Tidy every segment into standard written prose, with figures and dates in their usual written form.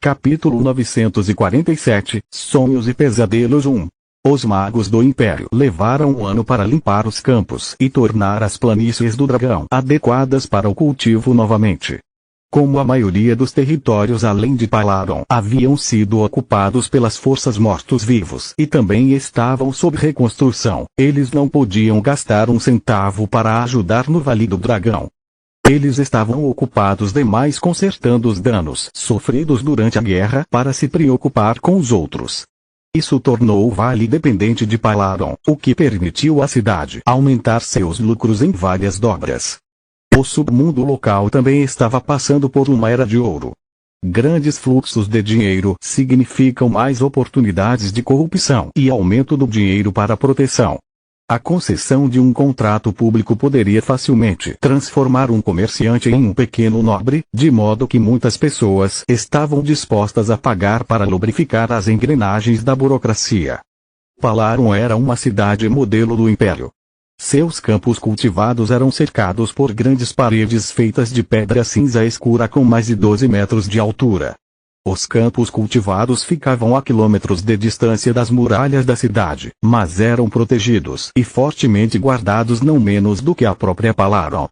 Capítulo 947, Sonhos e Pesadelos 1. Os magos do Império levaram um ano para limpar os campos e tornar as planícies do dragão adequadas para o cultivo novamente. Como a maioria dos territórios além de Palaron haviam sido ocupados pelas forças mortos-vivos e também estavam sob reconstrução, eles não podiam gastar um centavo para ajudar no Vale do Dragão. Eles estavam ocupados demais consertando os danos sofridos durante a guerra para se preocupar com os outros. Isso tornou o vale dependente de Palaron, o que permitiu à cidade aumentar seus lucros em várias dobras. O submundo local também estava passando por uma era de ouro. Grandes fluxos de dinheiro significam mais oportunidades de corrupção e aumento do dinheiro para proteção. A concessão de um contrato público poderia facilmente transformar um comerciante em um pequeno nobre, de modo que muitas pessoas estavam dispostas a pagar para lubrificar as engrenagens da burocracia. Palaron era uma cidade modelo do Império. Seus campos cultivados eram cercados por grandes paredes feitas de pedra cinza escura com mais de 12 metros de altura. Os campos cultivados ficavam a quilômetros de distância das muralhas da cidade, mas eram protegidos e fortemente guardados não menos do que a própria Palaron.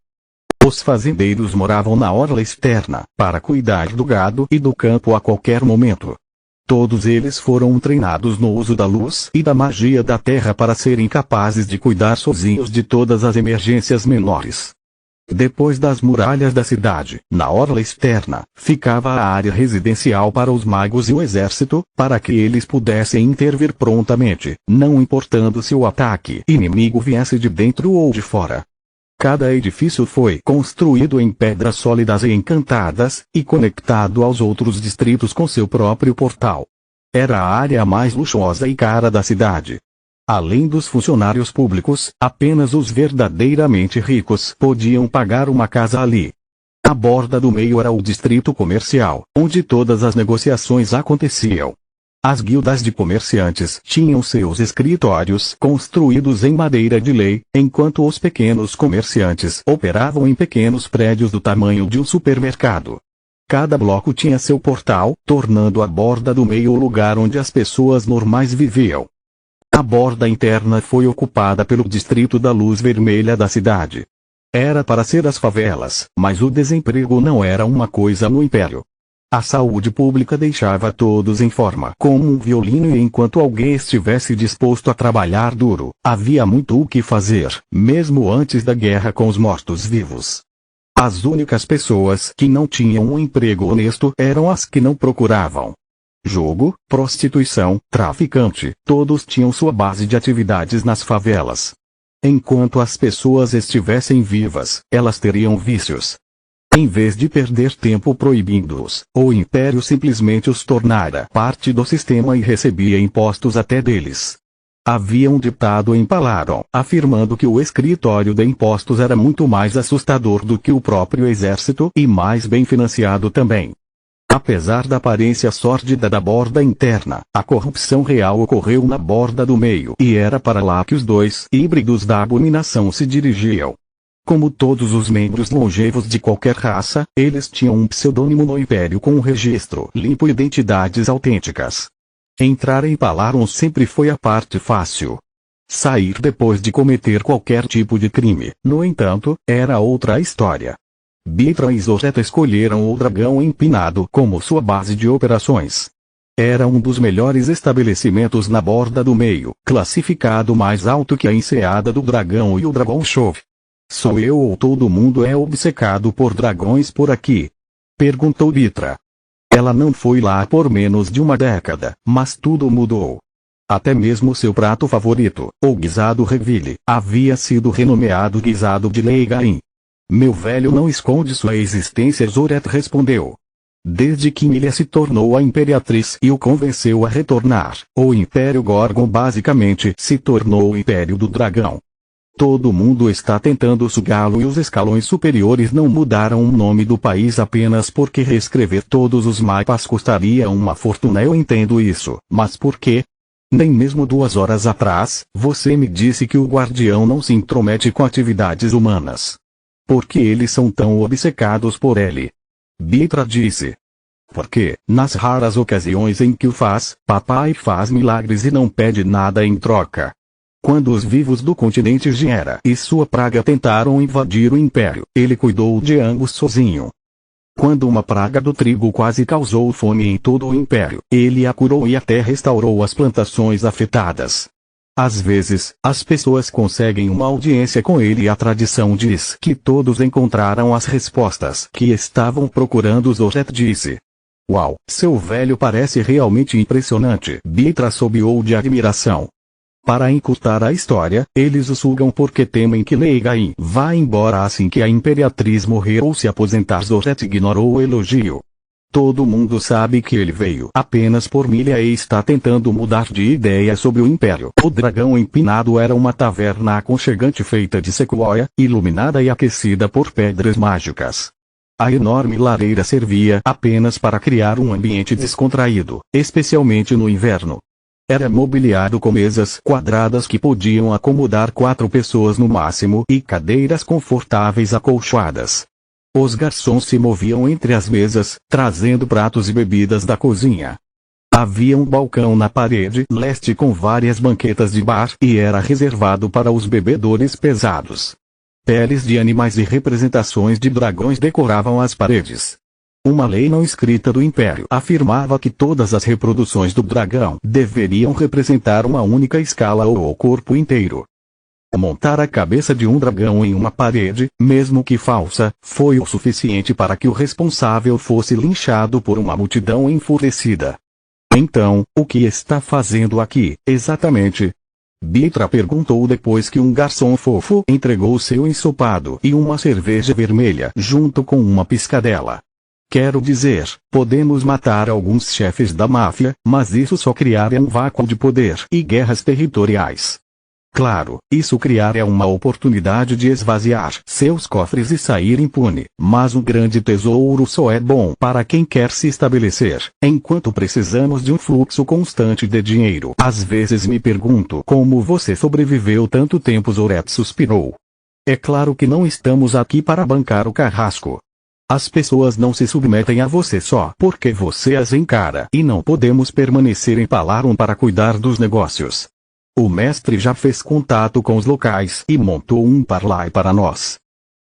Os fazendeiros moravam na orla externa, para cuidar do gado e do campo a qualquer momento. Todos eles foram treinados no uso da luz e da magia da terra para serem capazes de cuidar sozinhos de todas as emergências menores. Depois das muralhas da cidade, na orla externa, ficava a área residencial para os magos e o exército, para que eles pudessem intervir prontamente, não importando se o ataque inimigo viesse de dentro ou de fora. Cada edifício foi construído em pedras sólidas e encantadas, e conectado aos outros distritos com seu próprio portal. Era a área mais luxuosa e cara da cidade. Além dos funcionários públicos, apenas os verdadeiramente ricos podiam pagar uma casa ali. A borda do meio era o distrito comercial, onde todas as negociações aconteciam. As guildas de comerciantes tinham seus escritórios construídos em madeira de lei, enquanto os pequenos comerciantes operavam em pequenos prédios do tamanho de um supermercado. Cada bloco tinha seu portal, tornando a borda do meio o lugar onde as pessoas normais viviam. A borda interna foi ocupada pelo distrito da luz vermelha da cidade. Era para ser as favelas, mas o desemprego não era uma coisa no Império. A saúde pública deixava todos em forma como um violino e enquanto alguém estivesse disposto a trabalhar duro, havia muito o que fazer, mesmo antes da guerra com os mortos-vivos. As únicas pessoas que não tinham um emprego honesto eram as que não procuravam. Jogo, prostituição, traficante, todos tinham sua base de atividades nas favelas. Enquanto as pessoas estivessem vivas, elas teriam vícios. Em vez de perder tempo proibindo-os, o Império simplesmente os tornara parte do sistema e recebia impostos até deles. Havia um ditado em Palaron afirmando que o escritório de impostos era muito mais assustador do que o próprio exército e mais bem financiado também. Apesar da aparência sórdida da borda interna, a corrupção real ocorreu na borda do meio e era para lá que os dois híbridos da abominação se dirigiam. Como todos os membros longevos de qualquer raça, eles tinham um pseudônimo no Império com um registro limpo e identidades autênticas. Entrar em Palaron sempre foi a parte fácil. Sair depois de cometer qualquer tipo de crime, no entanto, era outra história. Bitra e Zoreta escolheram o Dragão Empinado como sua base de operações. Era um dos melhores estabelecimentos na borda do meio, classificado mais alto que a Enseada do Dragão e o Dragon Chove. Sou eu ou todo mundo é obcecado por dragões por aqui? Perguntou Bitra. Ela não foi lá por menos de uma década, mas tudo mudou. Até mesmo seu prato favorito, o guisado Reville, havia sido renomeado guisado de Leigain. Meu velho não esconde sua existência, Zoret respondeu. Desde que Milia se tornou a Imperatriz e o convenceu a retornar, o Império Gorgon basicamente se tornou o Império do Dragão. Todo mundo está tentando sugá-lo e os escalões superiores não mudaram o nome do país apenas porque reescrever todos os mapas custaria uma fortuna. Eu entendo isso, mas por quê? Nem mesmo 2 horas atrás, você me disse que o Guardião não se intromete com atividades humanas. Por que eles são tão obcecados por ele? Bitra disse. Porque, nas raras ocasiões em que o faz, papai faz milagres e não pede nada em troca. Quando os vivos do continente Giera e sua praga tentaram invadir o império, ele cuidou de ambos sozinho. Quando uma praga do trigo quase causou fome em todo o império, ele a curou e até restaurou as plantações afetadas. Às vezes, as pessoas conseguem uma audiência com ele e a tradição diz que todos encontraram as respostas que estavam procurando. Zoret disse. Uau, seu velho parece realmente impressionante. Bitra sobeou de admiração. Para encurtar a história, eles o sugam porque temem que Leigain vá embora assim que a imperatriz morrer ou se aposentar. Zoret ignorou o elogio. Todo mundo sabe que ele veio apenas por milha e está tentando mudar de ideia sobre o império. O dragão empinado era uma taverna aconchegante feita de sequoia, iluminada e aquecida por pedras mágicas. A enorme lareira servia apenas para criar um ambiente descontraído, especialmente no inverno. Era mobiliado com mesas quadradas que podiam acomodar 4 pessoas no máximo e cadeiras confortáveis acolchoadas. Os garçons se moviam entre as mesas, trazendo pratos e bebidas da cozinha. Havia um balcão na parede leste com várias banquetas de bar e era reservado para os bebedores pesados. Peles de animais e representações de dragões decoravam as paredes. Uma lei não escrita do Império afirmava que todas as reproduções do dragão deveriam representar uma única escala ou o corpo inteiro. Montar a cabeça de um dragão em uma parede, mesmo que falsa, foi o suficiente para que o responsável fosse linchado por uma multidão enfurecida. Então, o que está fazendo aqui, exatamente? Bitra perguntou depois que um garçom fofo entregou seu ensopado e uma cerveja vermelha junto com uma piscadela. Quero dizer, podemos matar alguns chefes da máfia, mas isso só criaria um vácuo de poder e guerras territoriais. Claro, isso criaria uma oportunidade de esvaziar seus cofres e sair impune, mas um grande tesouro só é bom para quem quer se estabelecer, enquanto precisamos de um fluxo constante de dinheiro. Às vezes me pergunto como você sobreviveu tanto tempo. Zoret suspirou. É claro que não estamos aqui para bancar o carrasco. As pessoas não se submetem a você só porque você as encara e não podemos permanecer em Palarum para cuidar dos negócios. O mestre já fez contato com os locais e montou um parlay para nós.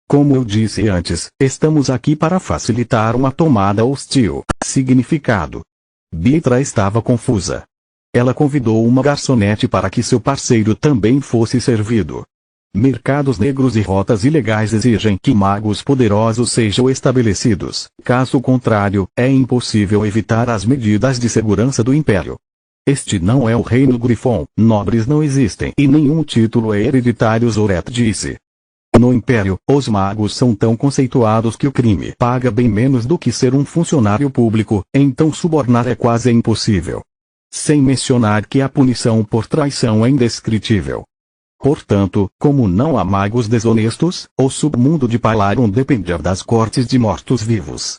Como eu disse antes, estamos aqui para facilitar uma tomada hostil. Significado. Bitra estava confusa. Ela convidou uma garçonete para que seu parceiro também fosse servido. Mercados negros e rotas ilegais exigem que magos poderosos sejam estabelecidos. Caso contrário, é impossível evitar as medidas de segurança do Império. Este não é o reino Grifon, nobres não existem e nenhum título é hereditário. Zoret disse. No Império, os magos são tão conceituados que o crime paga bem menos do que ser um funcionário público, então subornar é quase impossível. Sem mencionar que a punição por traição é indescritível. Portanto, como não há magos desonestos, o submundo de Palarum dependia das cortes de mortos-vivos.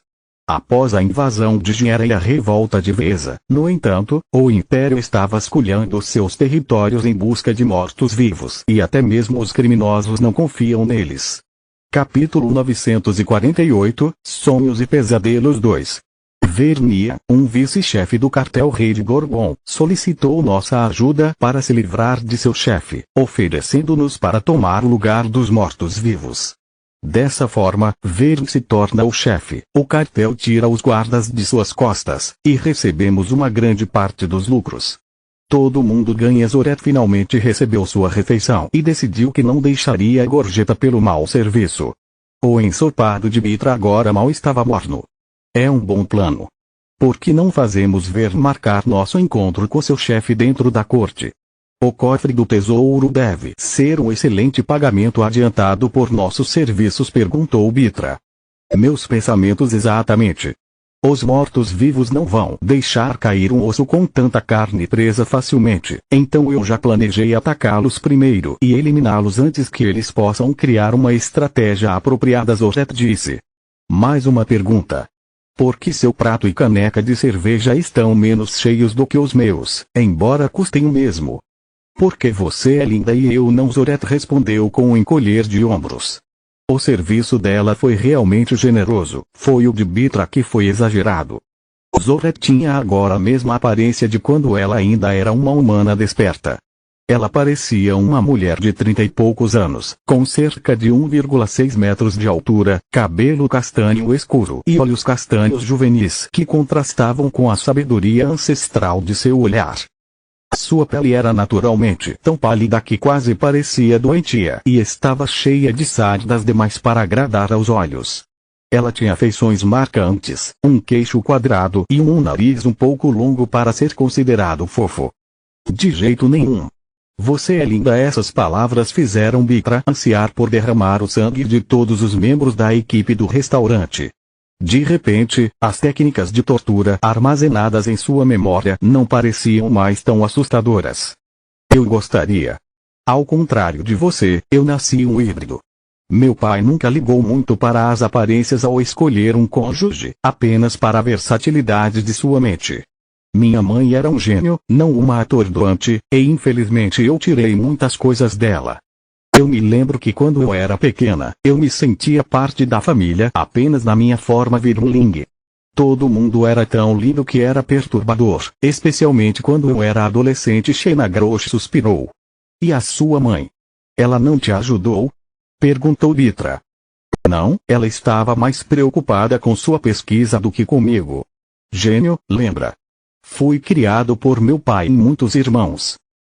Após a invasão de Giera e a revolta de Veza, no entanto, o Império estava vasculhando seus territórios em busca de mortos-vivos e até mesmo os criminosos não confiam neles. Capítulo 948, Sonhos e Pesadelos 2. Vernia, um vice-chefe do cartel Rei de Gorgon, solicitou nossa ajuda para se livrar de seu chefe, oferecendo-nos para tomar o lugar dos mortos-vivos. Dessa forma, Vern se torna o chefe, o cartel tira os guardas de suas costas, e recebemos uma grande parte dos lucros. Todo mundo ganha. Zoret finalmente recebeu sua refeição e decidiu que não deixaria a gorjeta pelo mau serviço. O ensopado de Bitra agora mal estava morno. É um bom plano. Por que não fazemos Vern marcar nosso encontro com seu chefe dentro da corte? O cofre do tesouro deve ser um excelente pagamento adiantado por nossos serviços, perguntou Bitra. Meus pensamentos exatamente. Os mortos-vivos não vão deixar cair um osso com tanta carne presa facilmente, então eu já planejei atacá-los primeiro e eliminá-los antes que eles possam criar uma estratégia apropriada. Zoret disse. Mais uma pergunta. Por que seu prato e caneca de cerveja estão menos cheios do que os meus, embora custem o mesmo? Porque você é linda e eu não. Zoret respondeu com um encolher de ombros. O serviço dela foi realmente generoso, foi o de Bitra que foi exagerado. Zoret tinha agora a mesma aparência de quando ela ainda era uma humana desperta. Ela parecia uma mulher de 30 e poucos anos, com cerca de 1,6 metros de altura, cabelo castanho escuro e olhos castanhos juvenis que contrastavam com a sabedoria ancestral de seu olhar. Sua pele era naturalmente tão pálida que quase parecia doentia e estava cheia de sardas demais para agradar aos olhos. Ela tinha feições marcantes, um queixo quadrado e um nariz um pouco longo para ser considerado fofo. De jeito nenhum. Você é linda. Essas palavras fizeram Bitra ansiar por derramar o sangue de todos os membros da equipe do restaurante. De repente, as técnicas de tortura armazenadas em sua memória não pareciam mais tão assustadoras. Eu gostaria. Ao contrário de você, eu nasci um híbrido. Meu pai nunca ligou muito para as aparências ao escolher um cônjuge, apenas para a versatilidade de sua mente. Minha mãe era um gênio, não uma atordoante, e infelizmente eu tirei muitas coisas dela. Eu me lembro que quando eu era pequena, eu me sentia parte da família apenas na minha forma virtualingue. Todo mundo era tão lindo que era perturbador, especialmente quando eu era adolescente. Shayna Grosh suspirou. E a sua mãe? Ela não te ajudou? Perguntou Bitra. Não, ela estava mais preocupada com sua pesquisa do que comigo. Gênio, lembra? Fui criado por meu pai e muitos irmãos.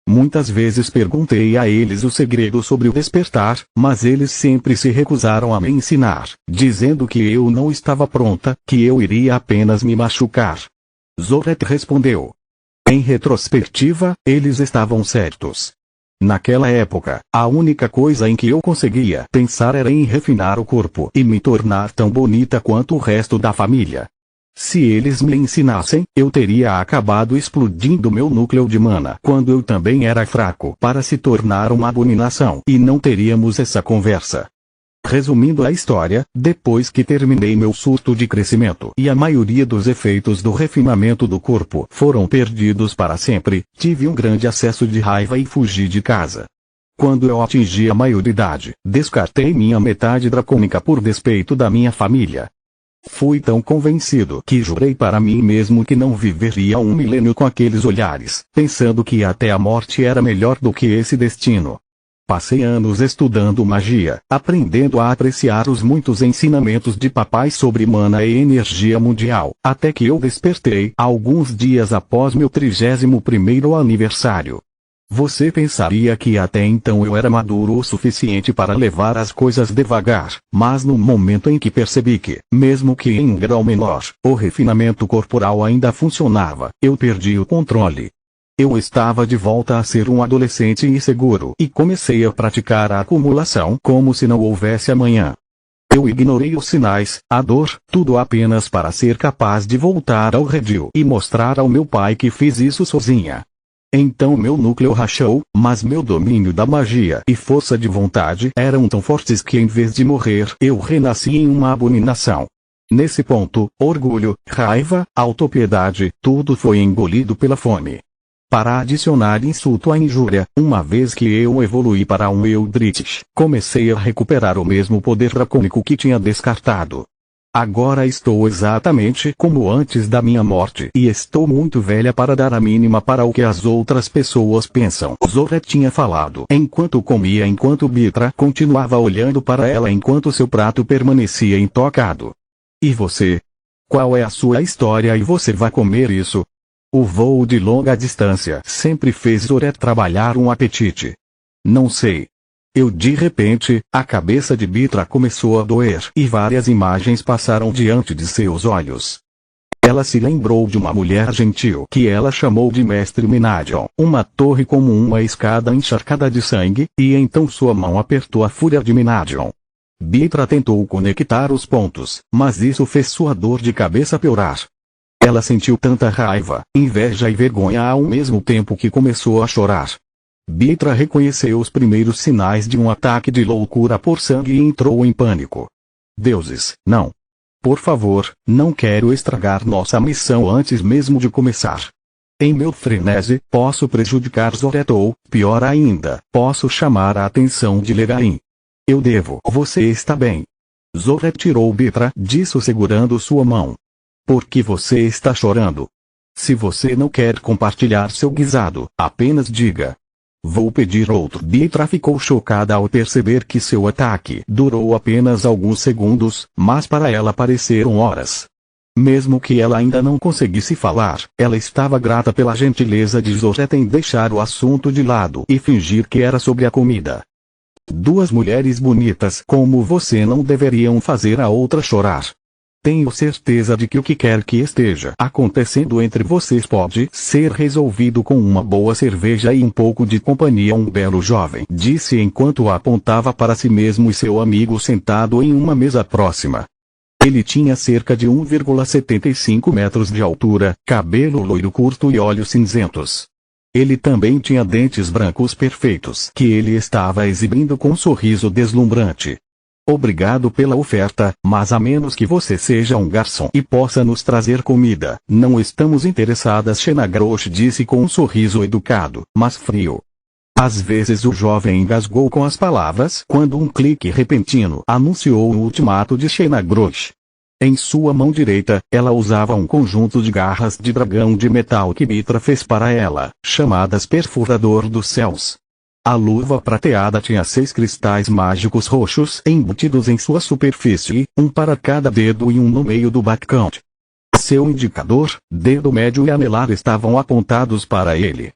Muitas vezes perguntei a eles o segredo sobre o despertar, mas eles sempre se recusaram a me ensinar, dizendo que eu não estava pronta, que eu iria apenas me machucar. Zoret respondeu. Em retrospectiva, eles estavam certos. Naquela época, a única coisa em que eu conseguia pensar era em refinar o corpo e me tornar tão bonita quanto o resto da família. Se eles me ensinassem, eu teria acabado explodindo meu núcleo de mana quando eu também era fraco para se tornar uma abominação e não teríamos essa conversa. Resumindo a história, depois que terminei meu surto de crescimento e a maioria dos efeitos do refinamento do corpo foram perdidos para sempre, tive um grande acesso de raiva e fugi de casa. Quando eu atingi a maioridade, descartei minha metade dracônica por despeito da minha família. Fui tão convencido que jurei para mim mesmo que não viveria um milênio com aqueles olhares, pensando que até a morte era melhor do que esse destino. Passei anos estudando magia, aprendendo a apreciar os muitos ensinamentos de papai sobre mana e energia mundial, até que eu despertei alguns dias após meu 31º aniversário. Você pensaria que até então eu era maduro o suficiente para levar as coisas devagar, mas no momento em que percebi que, mesmo que em grau menor, o refinamento corporal ainda funcionava, eu perdi o controle. Eu estava de volta a ser um adolescente inseguro e comecei a praticar a acumulação como se não houvesse amanhã. Eu ignorei os sinais, a dor, tudo apenas para ser capaz de voltar ao redil e mostrar ao meu pai que fiz isso sozinha. Então meu núcleo rachou, mas meu domínio da magia e força de vontade eram tão fortes que em vez de morrer eu renasci em uma abominação. Nesse ponto, orgulho, raiva, autopiedade, tudo foi engolido pela fome. Para adicionar insulto à injúria, uma vez que eu evoluí para um Eldritch, comecei a recuperar o mesmo poder dracônico que tinha descartado. Agora estou exatamente como antes da minha morte e estou muito velha para dar a mínima para o que as outras pessoas pensam. Zoret tinha falado enquanto comia enquanto Bitra continuava olhando para ela enquanto seu prato permanecia intocado. E você? Qual é a sua história e você vai comer isso? O voo de longa distância sempre fez Zoret trabalhar um apetite. Não sei. De repente, a cabeça de Bitra começou a doer e várias imagens passaram diante de seus olhos. Ela se lembrou de uma mulher gentil que ela chamou de Mestre Minadion, uma torre como uma escada encharcada de sangue, e então sua mão apertou a fúria de Minadion. Bitra tentou conectar os pontos, mas isso fez sua dor de cabeça piorar. Ela sentiu tanta raiva, inveja e vergonha ao mesmo tempo que começou a chorar. Bitra reconheceu os primeiros sinais de um ataque de loucura por sangue e entrou em pânico. Deuses, não. Por favor, não quero estragar nossa missão antes mesmo de começar. Em meu frenesi, posso prejudicar Zoret ou, pior ainda, posso chamar a atenção de Legain. Eu devo. Você está bem. Zoret tirou Bitra disso segurando sua mão. Por que você está chorando? Se você não quer compartilhar seu guisado, apenas diga. Vou pedir outro. Dietra ficou chocada ao perceber que seu ataque durou apenas alguns segundos, mas para ela pareceram horas. Mesmo que ela ainda não conseguisse falar, ela estava grata pela gentileza de José em deixar o assunto de lado e fingir que era sobre a comida. Duas mulheres bonitas como você não deveriam fazer a outra chorar. Tenho certeza de que o que quer que esteja acontecendo entre vocês pode ser resolvido com uma boa cerveja e um pouco de companhia. Um belo jovem disse enquanto apontava para si mesmo e seu amigo sentado em uma mesa próxima. Ele tinha cerca de 1,75 metros de altura, cabelo loiro curto e olhos cinzentos. Ele também tinha dentes brancos perfeitos que ele estava exibindo com um sorriso deslumbrante. Obrigado pela oferta, mas a menos que você seja um garçom e possa nos trazer comida, não estamos interessadas. Shenagrosh disse com um sorriso educado, mas frio. Às vezes o jovem engasgou com as palavras quando um clique repentino anunciou o ultimato de Shenagrosh. Em sua mão direita, ela usava um conjunto de garras de dragão de metal que Mitra fez para ela, chamadas Perfurador dos Céus. A luva prateada tinha 6 cristais mágicos roxos embutidos em sua superfície, um para cada dedo e um no meio do backcount. Seu indicador, dedo médio e anelar estavam apontados para ele.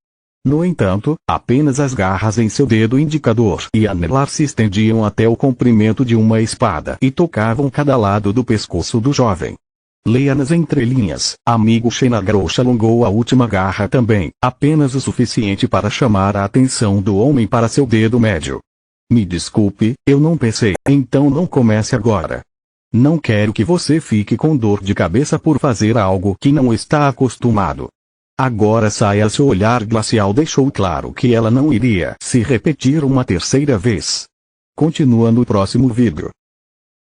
No entanto, apenas as garras em seu dedo indicador e anelar se estendiam até o comprimento de uma espada e tocavam cada lado do pescoço do jovem. Leia nas entrelinhas, amigo. Shenagrosh alongou a última garra também, apenas o suficiente para chamar a atenção do homem para seu dedo médio. Me desculpe, eu não pensei, então não comece agora. Não quero que você fique com dor de cabeça por fazer algo que não está acostumado. Agora saia. Seu olhar glacial deixou claro que ela não iria se repetir uma terceira vez. Continua no próximo vídeo.